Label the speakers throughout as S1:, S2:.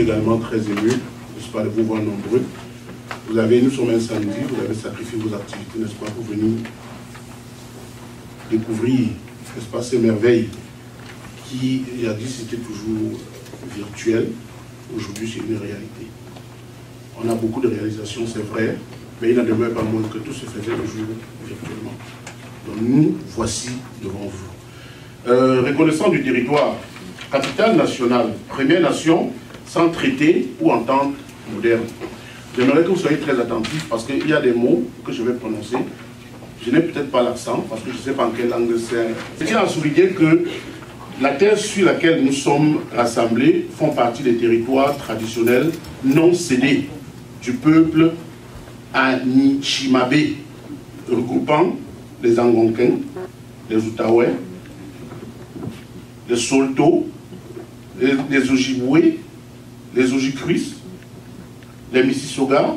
S1: également très ému, n'est-ce pas, de vous voir nombreux. Nous sommes un samedi, vous avez sacrifié vos activités, n'est-ce pas, pour venir découvrir, n'est-ce pas, ces merveilles qui, il y a dit, c'était toujours virtuel. Aujourd'hui, c'est une réalité. On a beaucoup de réalisations, c'est vrai, mais il n'en demeure pas moins que tout se faisait toujours virtuellement. Donc nous, voici devant vous. Reconnaissant du territoire, capitale nationale, première nation, sans traité ou entente moderne. J'aimerais que vous soyez très attentifs parce qu'il y a des mots que je vais prononcer. Je n'ai peut-être pas l'accent parce que je ne sais pas en quelle langue c'est. Je tiens à souligner que la terre sur laquelle nous sommes rassemblés font partie des territoires traditionnels non cédés du peuple Anishinaabe, regroupant les Algonquins, les Outaouais, les Saulteaux, les Ojibwés, les Ojibwés, les Mississaugas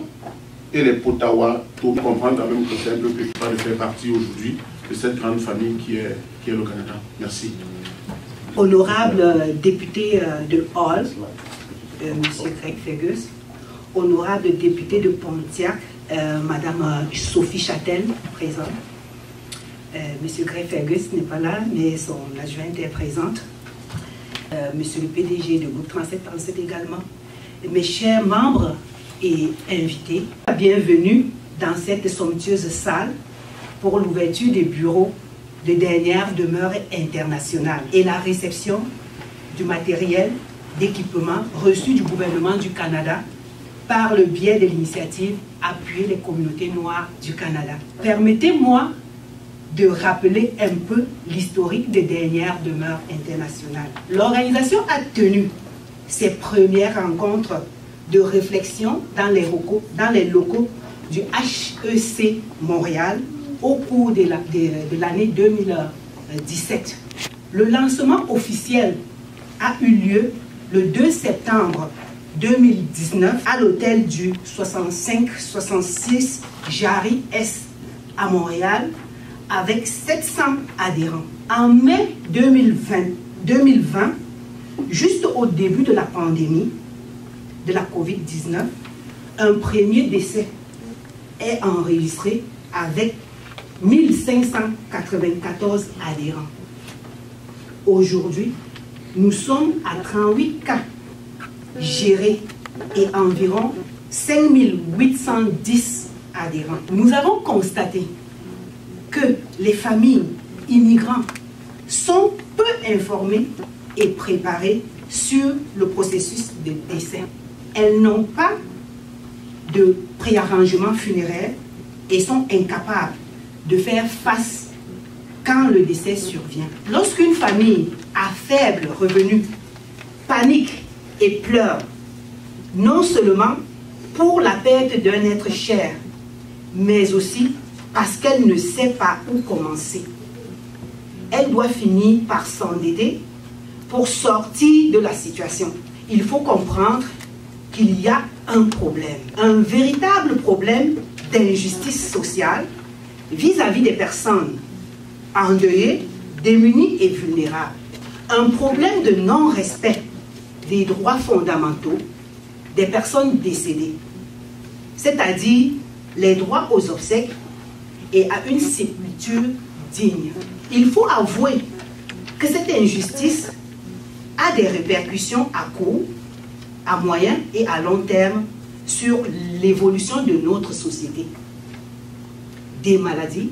S1: et les Potawatomi. Pour comprendre quand même que c'est un peu plus de faire partie aujourd'hui de cette grande famille qui est le Canada. Merci.
S2: Honorable député de Hall, M. Greg Fergus, honorable député de Pontiac, Madame Sophie Châtel, présente. M. Greg Fergus n'est pas là, mais son adjointe est présente. Monsieur le PDG de Groupe 3737 également. Mes chers membres et invités, bienvenue dans cette somptueuse salle pour l'ouverture des bureaux de dernière demeure internationale et la réception du matériel d'équipement reçu du gouvernement du Canada par le biais de l'initiative Appuyer les communautés noires du Canada. Permettez-moi de rappeler un peu l'historique des dernières demeures internationales. L'organisation a tenu ses premières rencontres de réflexion dans les locaux du HEC Montréal au cours de l'année 2017. Le lancement officiel a eu lieu le 2 septembre 2019 à l'hôtel du 65-66 Jarry S à Montréal avec 700 adhérents. En mai 2020, juste au début de la pandémie de la COVID-19, un premier décès est enregistré avec 1594 adhérents. Aujourd'hui, nous sommes à 38 cas gérés et environ 5810 adhérents. Nous avons constaté que les familles immigrants sont peu informées et préparées sur le processus de décès. Elles n'ont pas de préarrangement funéraire et sont incapables de faire face quand le décès survient. Lorsqu'une famille à faible revenu panique et pleure, non seulement pour la perte d'un être cher, mais aussi parce qu'elle ne sait pas où commencer. Elle doit finir par s'endetter pour sortir de la situation. Il faut comprendre qu'il y a un problème, un véritable problème d'injustice sociale vis-à-vis des personnes endeuillées, démunies et vulnérables. Un problème de non-respect des droits fondamentaux des personnes décédées, c'est-à-dire les droits aux obsèques et à une sépulture digne. Il faut avouer que cette injustice a des répercussions à court, à moyen et à long terme sur l'évolution de notre société. Des maladies,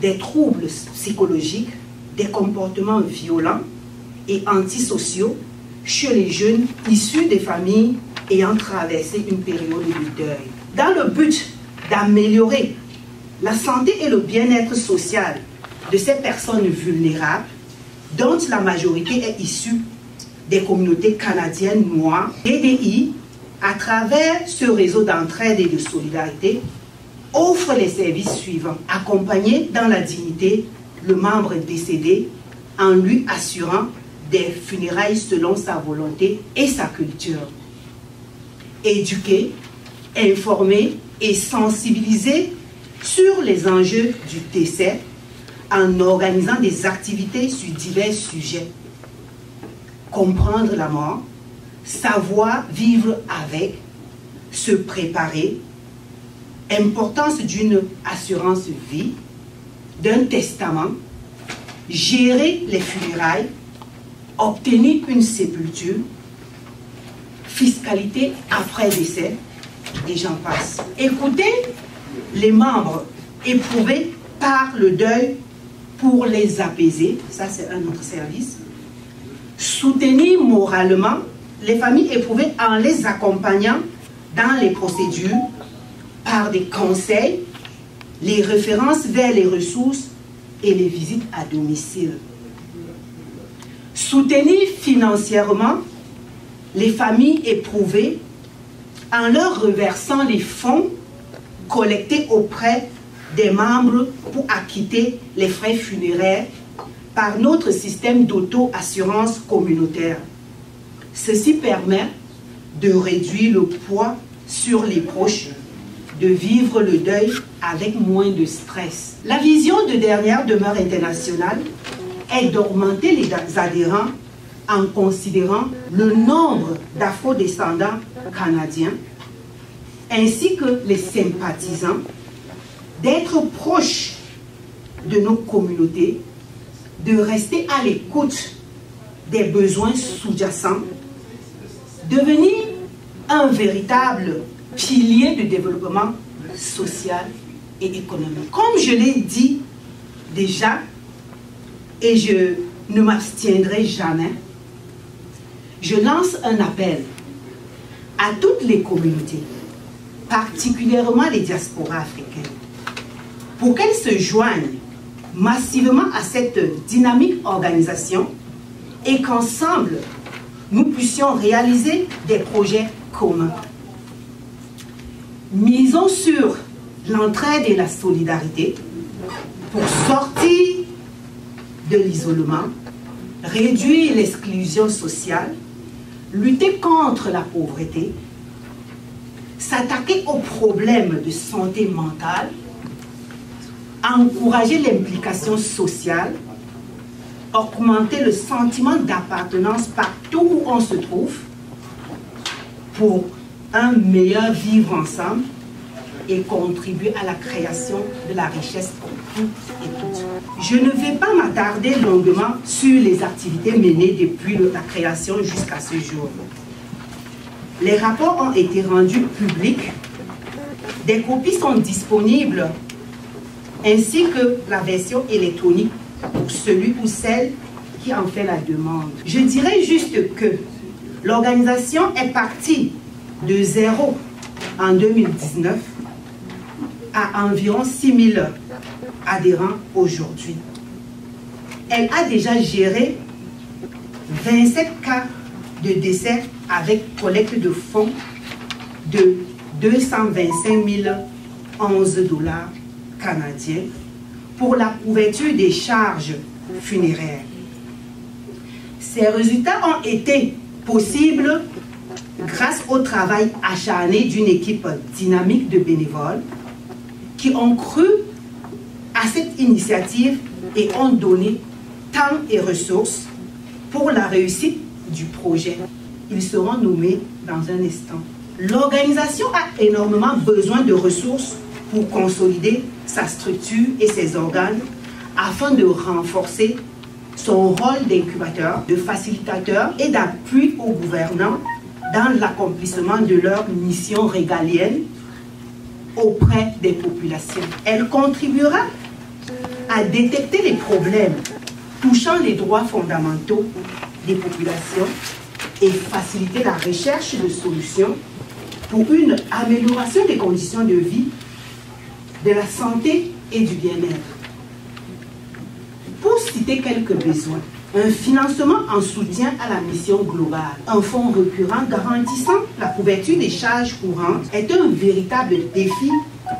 S2: des troubles psychologiques, des comportements violents et antisociaux chez les jeunes issus des familles ayant traversé une période de deuil. Dans le but d'améliorer la santé et le bien-être social de ces personnes vulnérables, dont la majorité est issue des communautés canadiennes noires, DDI, à travers ce réseau d'entraide et de solidarité, offre les services suivants. Accompagner dans la dignité le membre décédé en lui assurant des funérailles selon sa volonté et sa culture. Éduquer, informer et sensibiliser sur les enjeux du décès en organisant des activités sur divers sujets. Comprendre la mort, savoir vivre avec, se préparer, importance d'une assurance vie, d'un testament, gérer les funérailles, obtenir une sépulture, fiscalité après décès, et j'en passe. Écouter les membres éprouvés par le deuil pour les apaiser, ça c'est un autre service. Soutenir moralement les familles éprouvées en les accompagnant dans les procédures par des conseils, les références vers les ressources et les visites à domicile. Soutenir financièrement les familles éprouvées en leur reversant les fonds collectés auprès des membres pour acquitter les frais funéraires par notre système d'auto-assurance communautaire. Ceci permet de réduire le poids sur les proches, de vivre le deuil avec moins de stress. La vision de Dernière Demeure Internationale est d'augmenter les adhérents en considérant le nombre d'afro-descendants canadiens ainsi que les sympathisants, d'être proches de nos communautés, de rester à l'écoute des besoins sous-jacents, devenir un véritable pilier de développement social et économique. Comme je l'ai dit déjà, et je ne m'abstiendrai jamais, je lance un appel à toutes les communautés, particulièrement les diasporas africaines, pour qu'elles se joignent massivement à cette dynamique organisation et qu'ensemble, nous puissions réaliser des projets communs. Misons sur l'entraide et la solidarité pour sortir de l'isolement, réduire l'exclusion sociale, lutter contre la pauvreté, s'attaquer aux problèmes de santé mentale, encourager l'implication sociale, augmenter le sentiment d'appartenance partout où on se trouve pour un meilleur vivre ensemble et contribuer à la création de la richesse pour toutes et tous. Je ne vais pas m'attarder longuement sur les activités menées depuis la création jusqu'à ce jour. Les rapports ont été rendus publics, des copies sont disponibles ainsi que la version électronique pour celui ou celle qui en fait la demande. Je dirais juste que l'organisation est partie de zéro en 2019 à environ 6 000 adhérents aujourd'hui. Elle a déjà géré 27 cas de décès avec collecte de fonds de 225 011 $ canadiens pour la couverture des charges funéraires. Ces résultats ont été possibles grâce au travail acharné d'une équipe dynamique de bénévoles qui ont cru à cette initiative et ont donné temps et ressources pour la réussite du projet. Ils seront nommés dans un instant. L'organisation a énormément besoin de ressources pour consolider sa structure et ses organes afin de renforcer son rôle d'incubateur, de facilitateur et d'appui aux gouvernants dans l'accomplissement de leur mission régalienne auprès des populations. Elle contribuera à détecter les problèmes touchant les droits fondamentaux des populations et faciliter la recherche de solutions pour une amélioration des conditions de vie, de la santé et du bien-être. Pour citer quelques besoins, un financement en soutien à la mission globale, un fonds récurrent garantissant la couverture des charges courantes est un véritable défi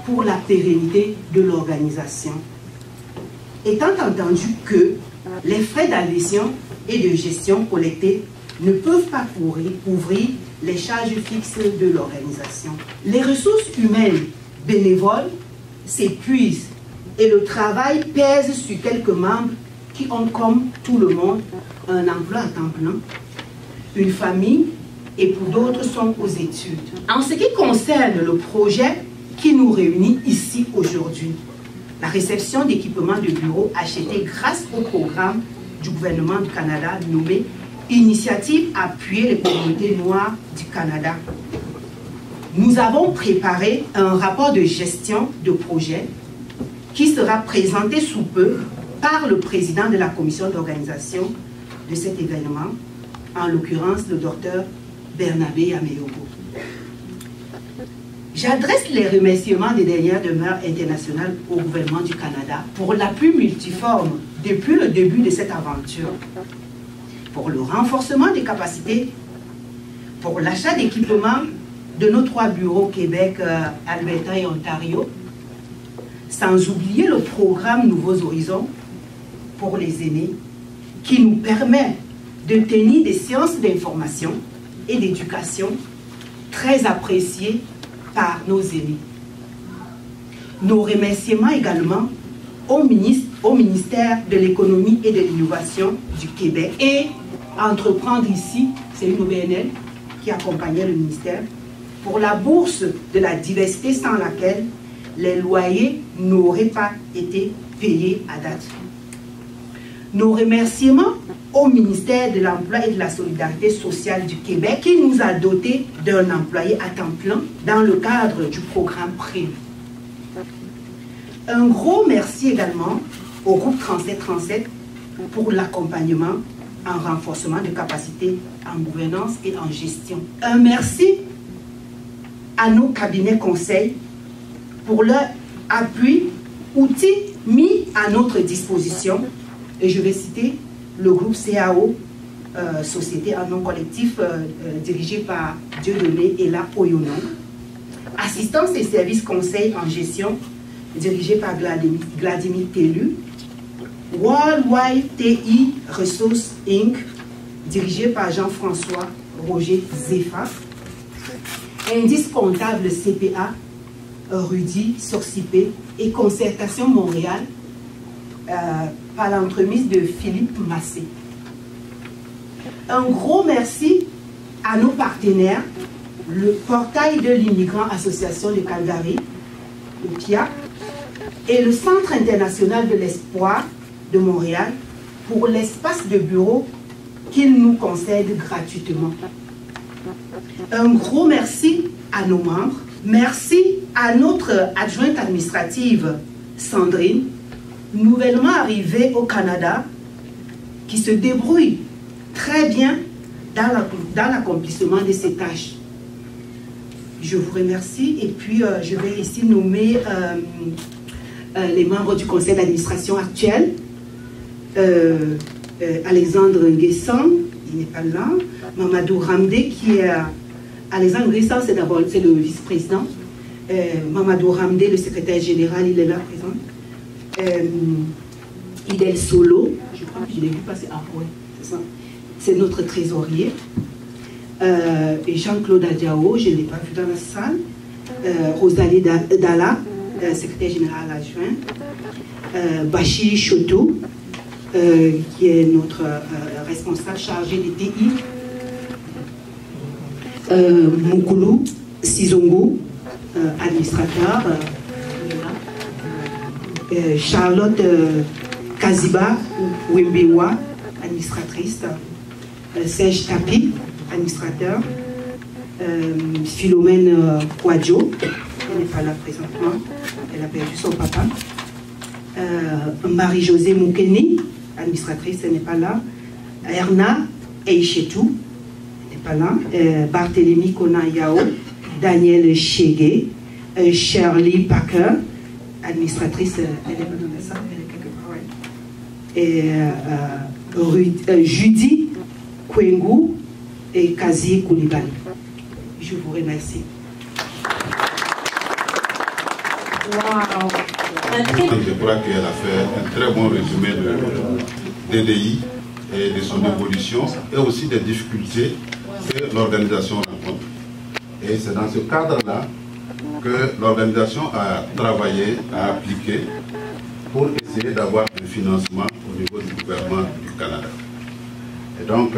S2: pour la pérennité de l'organisation. Étant entendu que les frais d'adhésion et de gestion collectés ne peuvent pas couvrir les charges fixes de l'organisation. Les ressources humaines bénévoles s'épuisent et le travail pèse sur quelques membres qui ont, comme tout le monde, un emploi à temps plein, une famille et pour d'autres sont aux études. En ce qui concerne le projet qui nous réunit ici aujourd'hui, la réception d'équipements de bureaux achetés grâce au programme du gouvernement du Canada nommé Initiative à appuyer les communautés noires du Canada. Nous avons préparé un rapport de gestion de projet qui sera présenté sous peu par le président de la commission d'organisation de cet événement, en l'occurrence le docteur Bernabé Ameyogo. J'adresse les remerciements des dernières demeures internationales au gouvernement du Canada pour l'appui multiforme depuis le début de cette aventure, pour le renforcement des capacités, pour l'achat d'équipements de nos 3 bureaux Québec, Alberta et Ontario, sans oublier le programme Nouveaux Horizons pour les aînés, qui nous permet de tenir des séances d'information et d'éducation très appréciées par nos aînés. Nos remerciements également au ministère de l'économie et de l'innovation du Québec et Entreprendre ici, c'est une OBNL qui accompagnait le ministère, pour la bourse de la diversité sans laquelle les loyers n'auraient pas été payés à date. Nos remerciements au ministère de l'Emploi et de la Solidarité sociale du Québec qui nous a dotés d'un employé à temps plein dans le cadre du programme prévu. Un gros merci également au groupe 3737 pour l'accompagnement en renforcement de capacités en gouvernance et en gestion. Un merci à nos cabinets conseils pour leur appui, outils mis à notre disposition. Et je vais citer le groupe CAO, Société en nom collectif, dirigé par Dieudonné Ella Oyono. Assistance et services conseils en gestion, dirigé par Vladimir Tellu. Worldwide TI Resources Inc., dirigé par Jean-François Roger Zepha. Indice comptable CPA, Rudy Sorcipé, et Concertation Montréal, par l'entremise de Philippe Massé. Un gros merci à nos partenaires, le Portail de l'Immigrant Association de Calgary, le PIA, et le Centre international de l'espoir de Montréal pour l'espace de bureau qu'ils nous concèdent gratuitement. Un gros merci à nos membres. Merci à notre adjointe administrative Sandrine, nouvellement arrivée au Canada, qui se débrouille très bien dans l'accomplissement de ses tâches. Je vous remercie et puis je vais ici nommer les membres du conseil d'administration actuel. Alexandre Nguessan, il n'est pas là. Mamadou Ramdé, qui est... Alexandre Nguessan, c'est d'abord le vice-président. Mamadou Ramdé, le secrétaire général, il est là présent. Idel Solo, je crois que je l'ai vu passer. Ah ouais, c'est ça. C'est notre trésorier. Et Jean-Claude Adiao, je ne l'ai pas vu dans la salle. Rosalie Dalla, secrétaire général adjoint. Bachi Choto, qui est notre responsable chargé des TI. Moukoulou Sizongo, administrateur. Charlotte Kaziba Wembewa, administratrice. Serge Tapi, administrateur. Philomène Kouadjo, elle n'est pas là présentement, elle a perdu son papa. Marie-Josée Moukeni, administratrice, elle n'est pas là. Erna Eichetou, elle n'est pas là. Barthélemy Konayao, Daniel Chegué, Shirley Parker, administratrice, elle est pas dans la salle, elle est quelque part, ouais. Et Judy Kwengu et Kazi Koulibaly. Je vous remercie.
S3: Wow.
S4: Je crois qu'elle a fait un très bon résumé de DDI et de son évolution et aussi des difficultés que l'organisation rencontre. Et c'est dans ce cadre-là que l'organisation a travaillé, a appliqué pour essayer d'avoir un financement au niveau du gouvernement du Canada. Et donc,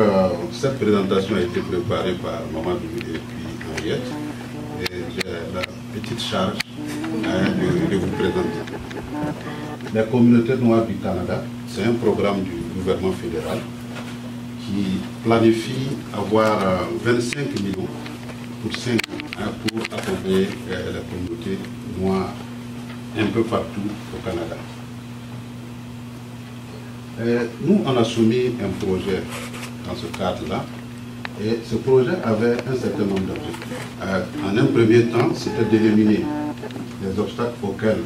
S4: cette présentation a été préparée par Mamadou et puis Henriette. Et j'ai la petite charge de vous présenter. La communauté noire du Canada, c'est un programme du gouvernement fédéral qui planifie avoir 25 millions pour 5 ans pour accompagner la communauté noire un peu partout au Canada. Nous, on a soumis un projet dans ce cadre-là, et ce projet avait un certain nombre d'objectifs. En un premier temps, c'était d'éliminer les obstacles auxquels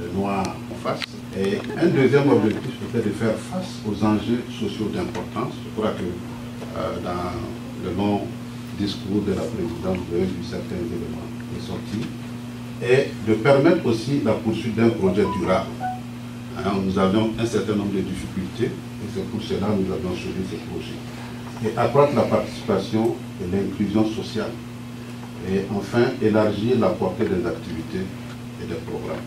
S4: les Noirs font face. Et un deuxième objectif, c'était de faire face aux enjeux sociaux d'importance. Je crois que dans le long discours de la présidente, vous avez vu certains éléments ressortis. Et de permettre aussi la poursuite d'un projet durable. Nous avions un certain nombre de difficultés et c'est pour cela que nous avons choisi ce projet. Et accroître la participation et l'inclusion sociale. Et enfin, élargir la portée des activités et des programmes.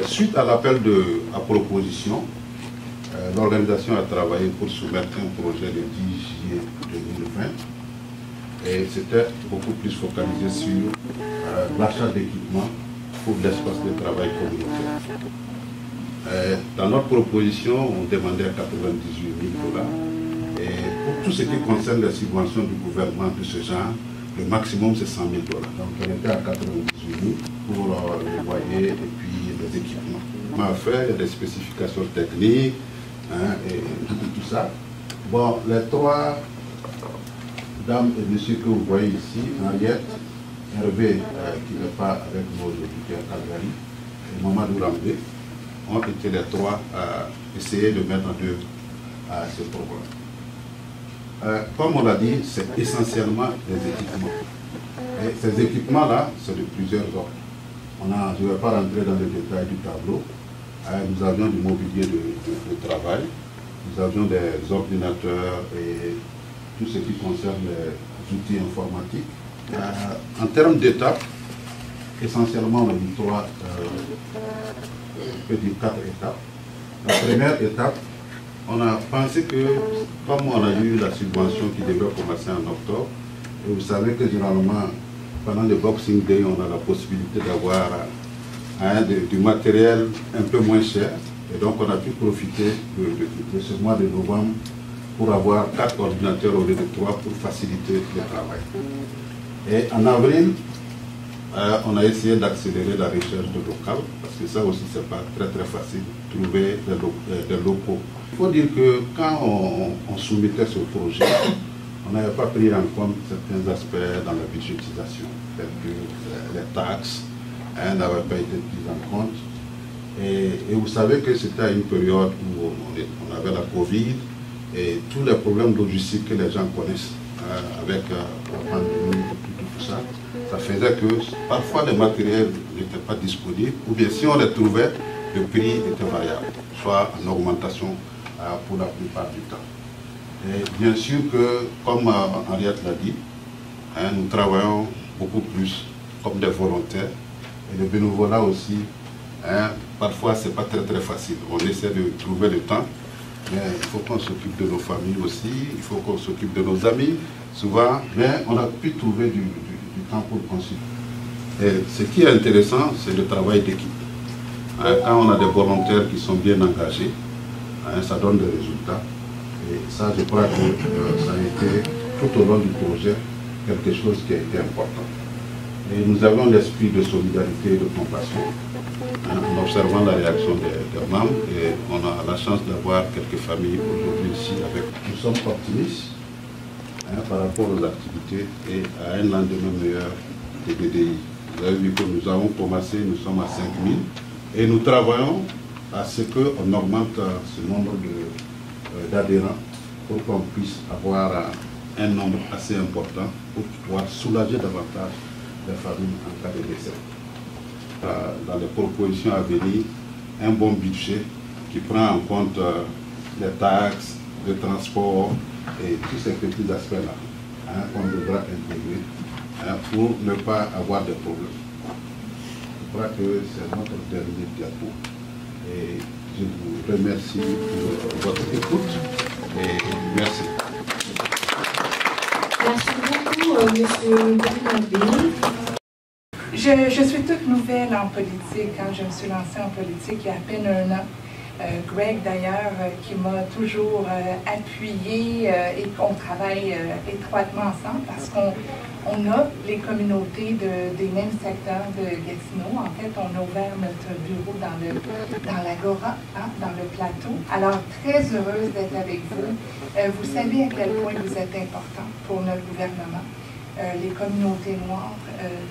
S4: Suite à l'appel à proposition, l'organisation a travaillé pour soumettre un projet le 10 juillet 2020. Et c'était beaucoup plus focalisé sur l'achat d'équipements pour l'espace de travail communautaire. Dans notre proposition, on demandait 98 000 $. Et pour tout ce qui concerne les subventions du gouvernement de ce genre, le maximum c'est 100 000 $. Donc on était à 98 000 pour le loyer et puis les équipements. On a fait des spécifications techniques et tout ça. Bon, les trois dames et messieurs que vous voyez ici, Henriette, Hervé, qui n'est pas avec nous aujourd'hui, qui est à Calgary, et Mamadou Rambé, ont été les trois à essayer de mettre en œuvre ce programme. Comme on l'a dit, c'est essentiellement des équipements. Et ces équipements-là, c'est de plusieurs ordres. Je ne vais pas rentrer dans le détail du tableau. Nous avions du mobilier de travail, nous avions des ordinateurs et tout ce qui concerne les outils informatiques. En termes d'étapes, essentiellement on a dit quatre étapes. La première étape, on a pensé que, comme on a eu la subvention qui devrait commencer en octobre, et vous savez que généralement, pendant le Boxing Day, on a la possibilité d'avoir du matériel un peu moins cher. Et donc on a pu profiter de ce mois de novembre pour avoir 4 ordinateurs au lieu de 3 pour faciliter le travail. Et en avril, on a essayé d'accélérer la recherche de local, parce que ça aussi, c'est pas très facile, trouver des locaux. Il faut dire que quand on soumettait ce projet, on n'avait pas pris en compte certains aspects dans la budgétisation, tels que les taxes n'avaient pas été prises en compte. Et vous savez que c'était à une période où on avait la Covid et tous les problèmes logistiques que les gens connaissent avec la pandémie et tout ça. Ça faisait que parfois les matériels n'étaient pas disponibles, ou bien si on les trouvait, le prix était variable, soit en augmentation pour la plupart du temps. Et bien sûr que, comme Henriette l'a dit, nous travaillons beaucoup plus comme des volontaires, et le bénévolat aussi, parfois c'est pas très facile. On essaie de trouver le temps, mais il faut qu'on s'occupe de nos familles aussi, il faut qu'on s'occupe de nos amis, souvent, mais on a pu trouver du temps pour consulter. Et ce qui est intéressant, c'est le travail d'équipe. Quand on a des volontaires qui sont bien engagés, ça donne des résultats. Et ça, je crois que ça a été, tout au long du projet, quelque chose qui a été important. Et nous avons l'esprit de solidarité et de compassion, en observant la réaction des membres, et on a la chance d'avoir quelques familles aujourd'hui ici avec. Nous sommes optimistes par rapport aux activités et à un lendemain meilleur des BDI. Vous avez vu que nous avons commencé, nous sommes à 5 000, et nous travaillons à ce qu'on augmente ce nombre d'adhérents pour qu'on puisse avoir un nombre assez important pour pouvoir soulager davantage les familles en cas de décès. Dans les propositions à venir, un bon budget qui prend en compte les taxes, le transport et tous ces petits aspects-là qu'on devra intégrer pour ne pas avoir de problèmes. Je crois que c'est notre dernier diapo. Et Je vous remercie pour votre écoute et merci.
S3: Merci beaucoup, Monsieur Bernabé.
S5: Je suis toute nouvelle en politique. Quand je me suis lancée en politique il y a à peine un an, Greg d'ailleurs, qui m'a toujours appuyé et on travaille étroitement ensemble parce qu'on a les communautés des mêmes secteurs de Gatineau. En fait, on a ouvert notre bureau dans l'Agora, dans le plateau. Alors, très heureuse d'être avec vous. Vous savez à quel point vous êtes important pour notre gouvernement. Les communautés noires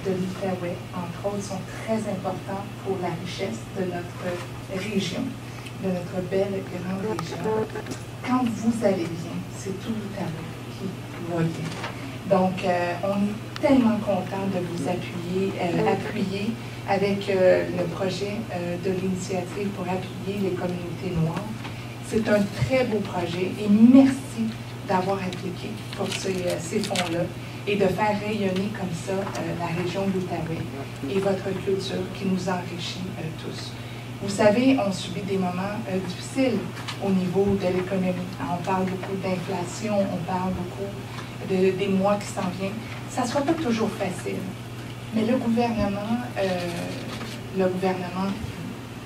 S5: de l'Outaouais, entre autres, sont très importantes pour la richesse de notre région, de notre belle grande région. Quand vous allez bien, c'est tout l'Outaouais qui va bien. Donc, on est tellement content de vous appuyer avec le projet de l'initiative pour appuyer les communautés noires. C'est un très beau projet et merci d'avoir appliqué pour ces fonds-là et de faire rayonner comme ça la région de l'Outaouais et votre culture qui nous enrichit tous. Vous savez, on subit des moments difficiles au niveau de l'économie. On parle beaucoup d'inflation, on parle beaucoup des mois qui s'en viennent. Ça ne sera pas toujours facile, mais le gouvernement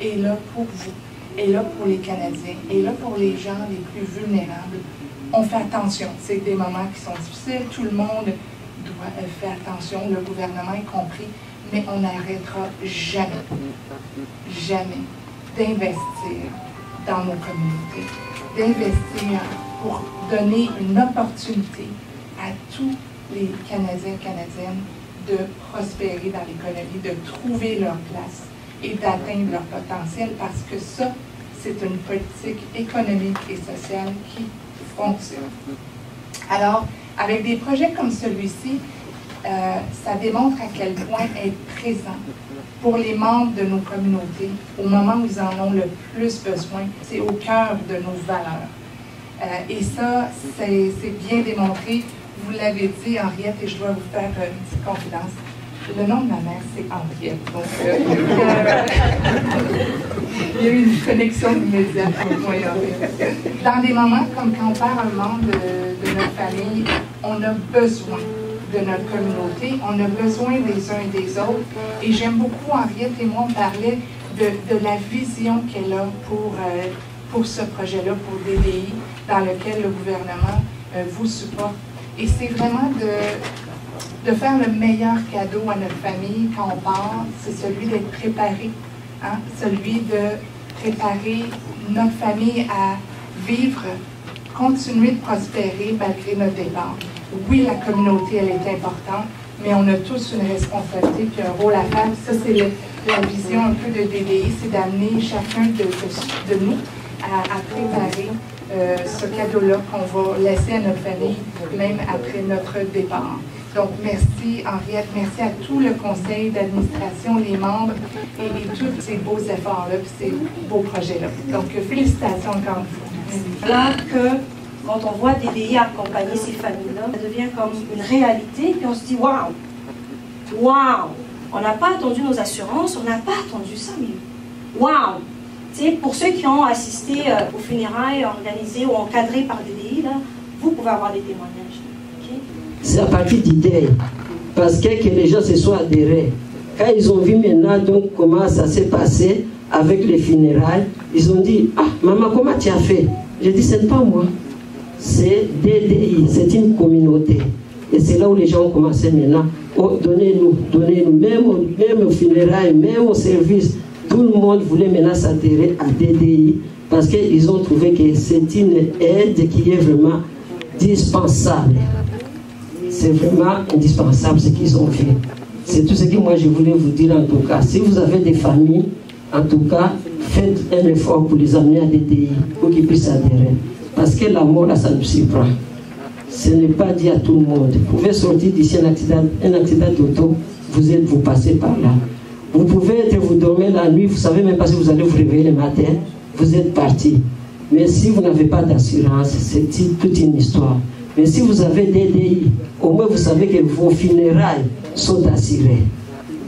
S5: est là pour vous, est là pour les Canadiens, est là pour les gens les plus vulnérables. On fait attention, c'est des moments qui sont difficiles, tout le monde doit faire attention, le gouvernement y compris, mais on n'arrêtera jamais, jamais d'investir dans nos communautés, d'investir pour donner une opportunité à tous les Canadiens et Canadiennes de prospérer dans l'économie, de trouver leur place et d'atteindre leur potentiel parce que ça, c'est une politique économique et sociale qui fonctionne. Alors, avec des projets comme celui-ci, ça démontre à quel point être présent pour les membres de nos communautés au moment où ils en ont le plus besoin, c'est au cœur de nos valeurs. Et ça, c'est bien démontré. Vous l'avez dit, Henriette, et je dois vous faire une petite confidence. Le nom de ma mère, c'est Henriette. Donc, il y a eu une connexion immédiate entre moi et Henriette. Dans des moments comme quand on perd un membre de notre famille, on a besoin de notre communauté, on a besoin des uns et des autres. Et j'aime beaucoup, Henriette et moi, on parlait de la vision qu'elle a pour ce projet-là, pour DDI, dans lequel le gouvernement vous supporte. Et c'est vraiment de faire le meilleur cadeau à notre famille quand on part, c'est celui d'être préparé, hein? Celui de préparer notre famille à vivre, continuer de prospérer malgré notre départ. Oui, la communauté, elle est importante, mais on a tous une responsabilité et un rôle à faire. Ça, c'est la vision un peu de DDI, c'est d'amener chacun de nous à préparer ce cadeau-là qu'on va laisser à notre famille, même après notre départ. Donc, merci Henriette, merci à tout le conseil d'administration, les membres et tous ces beaux efforts-là, ces beaux projets-là. Donc, félicitations encore une fois.
S6: Là que, quand on voit DDI accompagner ces familles-là, ça devient comme une réalité, puis on se dit, waouh, waouh, on n'a pas attendu nos assurances, on n'a pas attendu ça, mais waouh. Pour ceux qui ont assisté aux funérailles organisées ou encadrées par DDI, là, vous pouvez avoir des témoignages. Okay?
S7: C'est à partir d'idées, parce que les gens se sont adhérés. Quand ils ont vu maintenant donc, comment ça s'est passé avec les funérailles, ils ont dit, ah, maman, comment tu as fait? J'ai dit, ce n'est pas moi, c'est DDI, c'est une communauté. Et c'est là où les gens ont commencé maintenant, oh, donnez-nous, même aux funérailles, même au service. Tout le monde voulait maintenant s'adhérer à DDI parce qu'ils ont trouvé que c'est une aide qui est vraiment dispensable. C'est vraiment indispensable ce qu'ils ont fait. C'est tout ce que moi je voulais vous dire en tout cas. Si vous avez des familles, en tout cas, faites un effort pour les amener à DDI pour qu'ils puissent adhérer. Parce que la mort là, ça nous surprend. Ce n'est pas dit à tout le monde. Vous pouvez sortir d'ici un accident d'auto, vous passez par là. Vous pouvez vous dormir la nuit, vous ne savez même pas si vous allez vous réveiller le matin, vous êtes parti. Mais si vous n'avez pas d'assurance, c'est toute une histoire. Mais si vous avez DDI, au moins vous savez que vos funérailles sont assurées.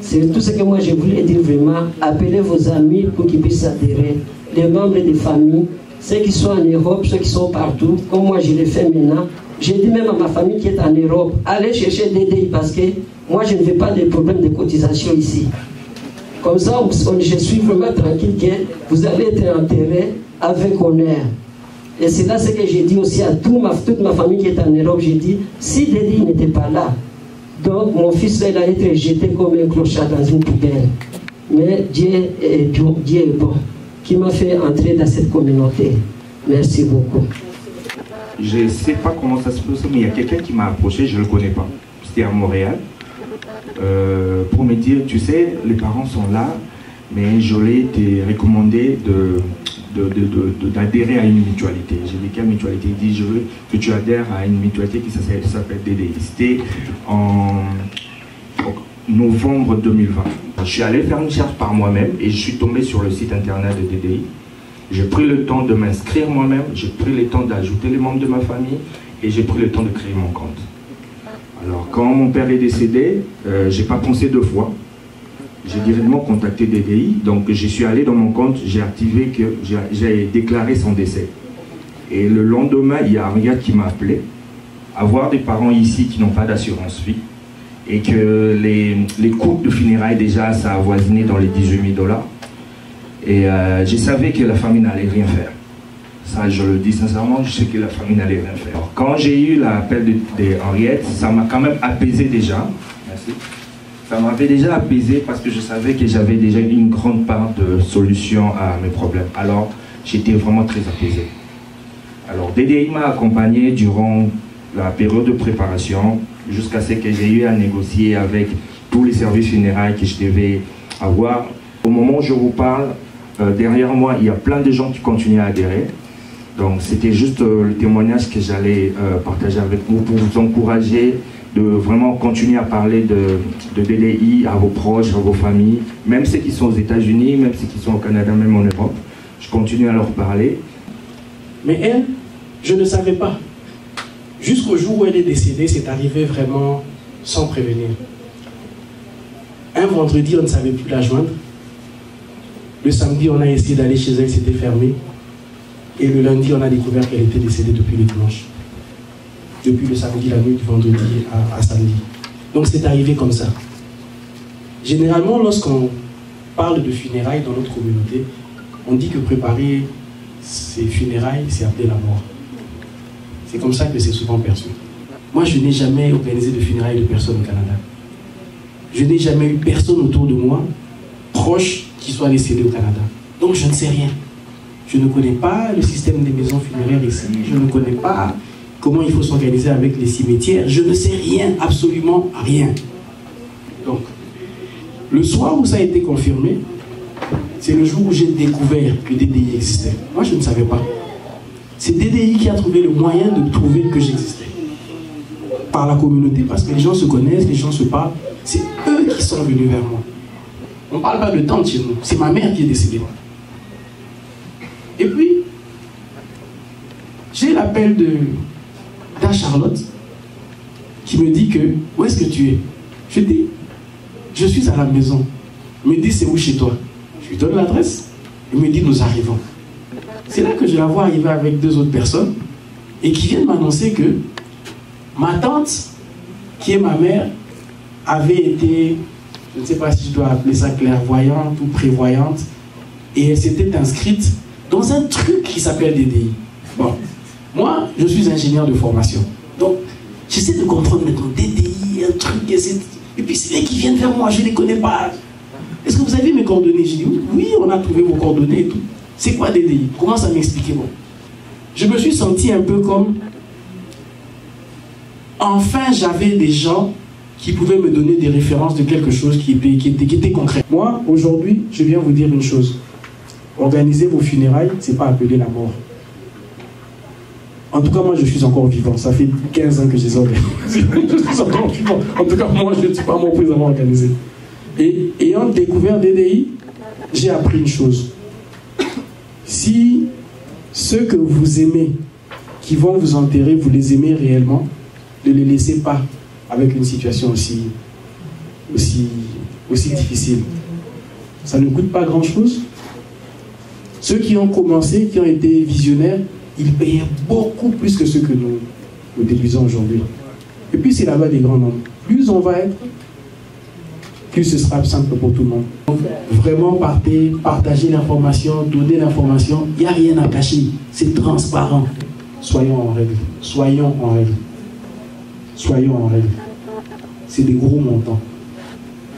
S7: C'est tout ce que moi je voulais dire vraiment. Appelez vos amis pour qu'ils puissent adhérer les membres des familles, ceux qui sont en Europe, ceux qui sont partout, comme moi je l'ai fait maintenant. J'ai dit même à ma famille qui est en Europe, allez chercher DDI parce que moi je ne veux pas de problèmes de cotisation ici. Comme ça, je suis vraiment tranquille que vous allez être enterré avec honneur. Et c'est là ce que j'ai dit aussi à toute ma famille qui est en Europe. J'ai dit, si DDI n'était pas là, donc mon fils là, il a été jeté comme un clochard dans une poubelle. Mais Dieu est bon, qui m'a fait entrer dans cette communauté. Merci beaucoup.
S8: Je ne sais pas comment ça se passe, mais il y a quelqu'un qui m'a approché, je ne le connais pas. C'était à Montréal. Pour me dire, tu sais, les parents sont là, mais je l'ai recommandé d'adhérer à une mutualité. J'ai dit, quelle mutualité? Il dit, je veux que tu adhères à une mutualité qui s'appelle DDI. C'était en novembre 2020. Je suis allé faire une recherche par moi-même et je suis tombé sur le site internet de DDI. J'ai pris le temps de m'inscrire moi-même, j'ai pris le temps d'ajouter les membres de ma famille et j'ai pris le temps de créer mon compte. Alors, quand mon père est décédé, je n'ai pas pensé deux fois. J'ai directement contacté DDI, donc je suis allé dans mon compte, j'ai activé que j'ai déclaré son décès. Et le lendemain, il y a Ariad qui m'a appelé, avoir des parents ici qui n'ont pas d'assurance vie, et que les coûts de funérailles déjà, ça a avoisiné dans les 18 000 $. Et je savais que la famille n'allait rien faire. Ça, je le dis sincèrement, je sais que la famille n'allait rien faire. Alors, quand j'ai eu l'appel d'Henriette, ça m'a quand même apaisé déjà. Merci. Ça m'avait déjà apaisé parce que je savais que j'avais déjà une grande part de solution à mes problèmes. Alors, j'étais vraiment très apaisé. Alors, DDI m'a accompagné durant la période de préparation jusqu'à ce que j'ai eu à négocier avec tous les services funéraires que je devais avoir. Au moment où je vous parle, derrière moi, il y a plein de gens qui continuent à adhérer. Donc, c'était juste le témoignage que j'allais partager avec vous pour vous encourager de vraiment continuer à parler de DDI à vos proches, à vos familles, même ceux qui sont aux États-Unis, même ceux qui sont au Canada, même en Europe. Je continue à leur parler.
S9: Mais elle, je ne savais pas. Jusqu'au jour où elle est décédée, c'est arrivé vraiment sans prévenir. Un vendredi, on ne savait plus la joindre. Le samedi, on a essayé d'aller chez elle, c'était fermé. Et le lundi, on a découvert qu'elle était décédée depuis le dimanche. Depuis le samedi, la nuit du vendredi à samedi. Donc c'est arrivé comme ça. Généralement, lorsqu'on parle de funérailles dans notre communauté, on dit que préparer ces funérailles, c'est appeler la mort. C'est comme ça que c'est souvent perçu. Moi, je n'ai jamais organisé de funérailles de personne au Canada. Je n'ai jamais eu personne autour de moi, proche, qui soit décédé au Canada. Donc je ne sais rien. Je ne connais pas le système des maisons funéraires ici. Je ne connais pas comment il faut s'organiser avec les cimetières. Je ne sais rien, absolument rien. Donc, le soir où ça a été confirmé, c'est le jour où j'ai découvert que DDI existait. Moi, je ne savais pas. C'est DDI qui a trouvé le moyen de trouver que j'existais. Par la communauté, parce que les gens se connaissent, les gens se parlent. C'est eux qui sont venus vers moi. On ne parle pas de tante chez nous. C'est ma mère qui est décédée. Et puis, j'ai l'appel d'A Charlotte qui me dit que, où est-ce que tu es? Je dis, je suis à la maison. Il me dit, c'est où chez toi? Je lui donne l'adresse. Il me dit, nous arrivons. C'est là que je la vois arriver avec deux autres personnes et qui viennent m'annoncer que ma tante, qui est ma mère, avait été, je ne sais pas si je dois appeler ça clairvoyante ou prévoyante, et elle s'était inscrite dans un truc qui s'appelle DDI. Bon, moi, je suis ingénieur de formation. Donc, j'essaie de comprendre maintenant DDI, un truc, et puis c'est les qui viennent vers moi, je ne les connais pas. Est-ce que vous avez mes coordonnées? Je dis oui, on a trouvé vos coordonnées et tout. C'est quoi DDI? Comment ça m'expliquer? Bon, je me suis senti un peu comme... Enfin, j'avais des gens qui pouvaient me donner des références de quelque chose qui était concret. Moi, aujourd'hui, je viens vous dire une chose. Organiser vos funérailles, ce n'est pas appeler la mort. En tout cas, moi, je suis encore vivant. Ça fait 15 ans que je les organise. Je suis encore vivant. En tout cas, moi, je ne suis pas mon président organisé. Et ayant découvert DDI, j'ai appris une chose. Si ceux que vous aimez, qui vont vous enterrer, vous les aimez réellement, ne les laissez pas avec une situation aussi difficile. Ça ne coûte pas grand-chose. Ceux qui ont commencé, qui ont été visionnaires, ils payaient beaucoup plus que ceux que nous déduisons aujourd'hui. Et puis c'est la loi des grands nombres. Plus on va être, plus ce sera simple pour tout le monde. Donc, vraiment partager l'information, donner l'information, il n'y a rien à cacher. C'est transparent. Soyons en règle. Soyons en règle. Soyons en règle. C'est des gros montants.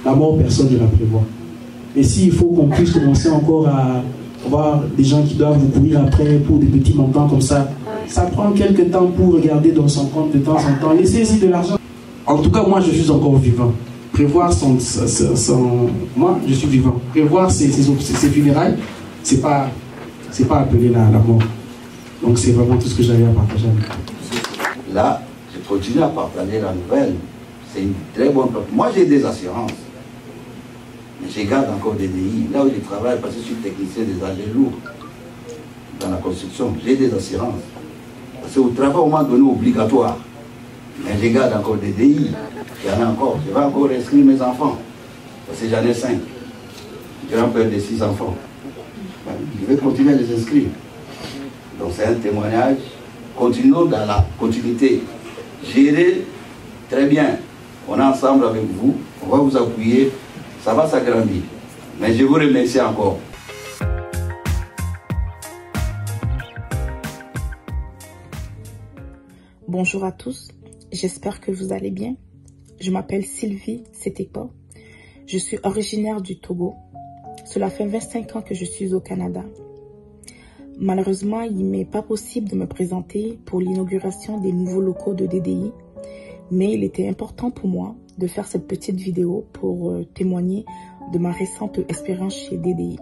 S9: La mort, personne ne la prévoit. Et s'il faut qu'on puisse commencer encore à voir des gens qui doivent vous courir après pour des petits montants comme ça, ça prend quelques temps pour regarder dans son compte de temps en temps. Laissez-y de l'argent. En tout cas, moi, je suis encore vivant. Prévoir moi, je suis vivant. Prévoir ses funérailles, c'est pas appeler la mort. Donc, c'est vraiment tout ce que j'avais à partager avec vous.
S10: Là, je continue à partager la nouvelle. C'est une très bonne place. Moi, j'ai des assurances. Mais je garde encore des DI. Là où je travaille, parce que je suis technicien des engins lourds dans la construction, j'ai des assurances. Parce qu'au travail, on m'a donné obligatoire. Mais je garde encore des DI. Il y en a encore. Je vais encore inscrire mes enfants. Parce que j'en ai 5. Grand-père de 6 enfants. Je vais continuer à les inscrire. Donc c'est un témoignage. Continuons dans la continuité. Gérez très bien. On est ensemble avec vous. On va vous appuyer. Ça va s'agrandir. Mais je vous remercie encore.
S11: Bonjour à tous. J'espère que vous allez bien. Je m'appelle Sylvie Setepa. Je suis originaire du Togo. Cela fait 25 ans que je suis au Canada. Malheureusement, il m'est pas possible de me présenter pour l'inauguration des nouveaux locaux de DDI, mais il était important pour moi de faire cette petite vidéo pour témoigner de ma récente expérience chez DDI.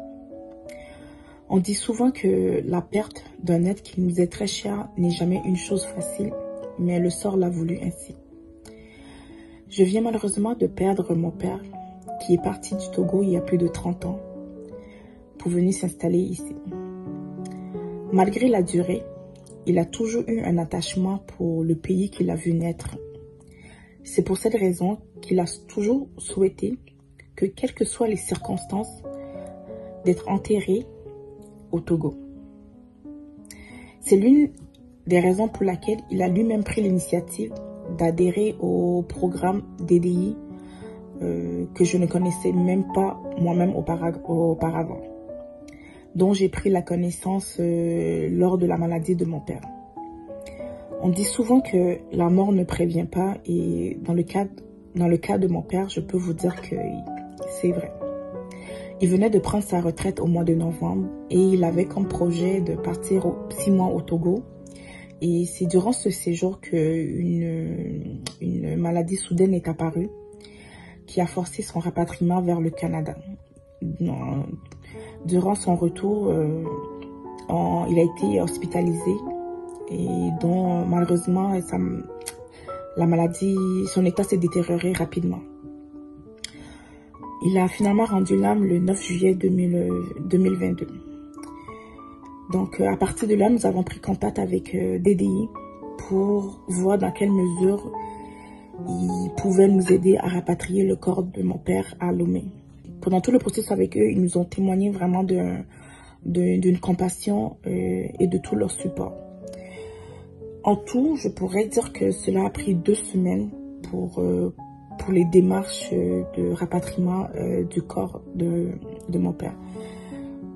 S11: On dit souvent que la perte d'un être qui nous est très cher n'est jamais une chose facile, mais le sort l'a voulu ainsi. Je viens malheureusement de perdre mon père, qui est parti du Togo il y a plus de 30 ans, pour venir s'installer ici. Malgré la durée, il a toujours eu un attachement pour le pays qu'il a vu naître. C'est pour cette raison qu'il a toujours souhaité que, quelles que soient les circonstances, d'être enterré au Togo. C'est l'une des raisons pour laquelle il a lui-même pris l'initiative d'adhérer au programme DDI que je ne connaissais même pas moi-même auparavant, dont j'ai pris la connaissance lors de la maladie de mon père. On dit souvent que la mort ne prévient pas, et dans le cas de mon père, je peux vous dire que c'est vrai. Il venait de prendre sa retraite au mois de novembre et il avait comme projet de partir 6 mois au Togo. Et c'est durant ce séjour qu'une maladie soudaine est apparue qui a forcé son rapatriement vers le Canada. Durant son retour, il a été hospitalisé et dont malheureusement la maladie, son état s'est détérioré rapidement. Il a finalement rendu l'âme le 9 juillet 2022. Donc à partir de là, nous avons pris contact avec DDI pour voir dans quelle mesure ils pouvaient nous aider à rapatrier le corps de mon père à Lomé. Pendant tout le processus avec eux, ils nous ont témoigné vraiment d'une compassion et de tout leur support. En tout, je pourrais dire que cela a pris 2 semaines pour les démarches de rapatriement du corps de mon père.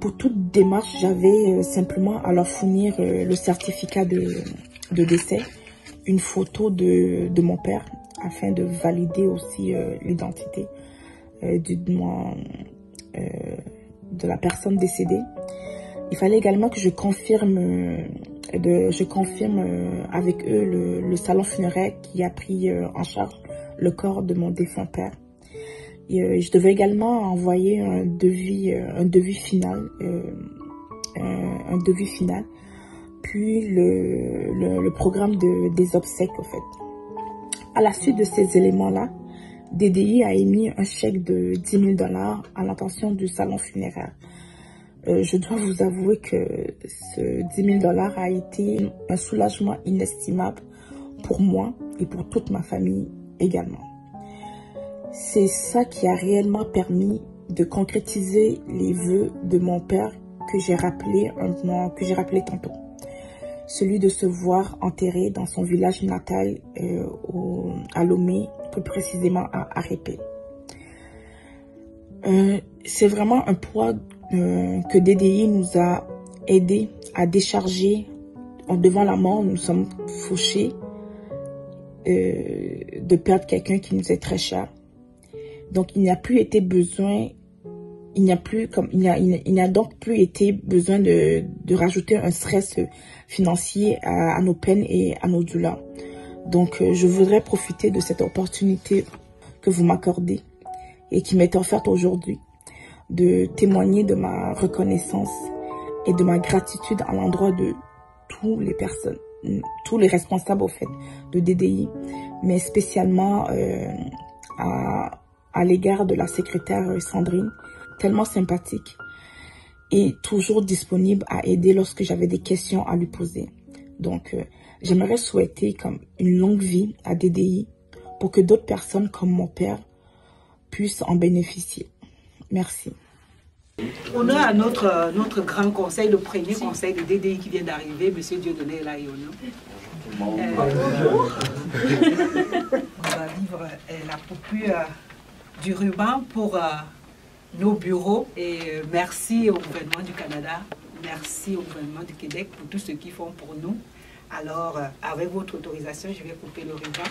S11: Pour toute démarche, j'avais simplement à leur fournir le certificat de décès, une photo de mon père, afin de valider aussi l'identité de la personne décédée. Il fallait également que je confirme avec eux le salon funéraire qui a pris en charge le corps de mon défunt père. Et je devais également envoyer un devis final, puis le programme des obsèques en fait. À la suite de ces éléments-là, DDI a émis un chèque de 10 000 $ à l'intention du salon funéraire. Je dois vous avouer que ce 10 000 $ a été un soulagement inestimable pour moi et pour toute ma famille également. C'est ça qui a réellement permis de concrétiser les vœux de mon père que j'ai rappelé tantôt. Celui de se voir enterré dans son village natal à Lomé, plus précisément à Arépé. C'est vraiment un poids que DDI nous a aidé à décharger. Devant la mort, nous sommes fauchés de perdre quelqu'un qui nous est très cher. Donc il n'y a plus été besoin, il n'y a donc plus été besoin de rajouter un stress financier à nos peines et à nos douleurs. Donc je voudrais profiter de cette opportunité que vous m'accordez et qui m'est offerte aujourd'hui de témoigner de ma reconnaissance et de ma gratitude à l'endroit de toutes les personnes, tous les responsables au fait de DDI, mais spécialement à l'égard de la secrétaire Sandrine, tellement sympathique et toujours disponible à aider lorsque j'avais des questions à lui poser. Donc j'aimerais souhaiter comme une longue vie à DDI pour que d'autres personnes comme mon père puissent en bénéficier. Merci.
S2: Honneur à notre grand conseil, le premier conseil de DDI qui vient d'arriver, M. Dieudonné Layono. On va vivre la coupure du ruban pour nos bureaux. Et merci au gouvernement du Canada, merci au gouvernement du Québec pour tout ce qu'ils font pour nous. Alors, avec votre autorisation, je vais couper le ruban.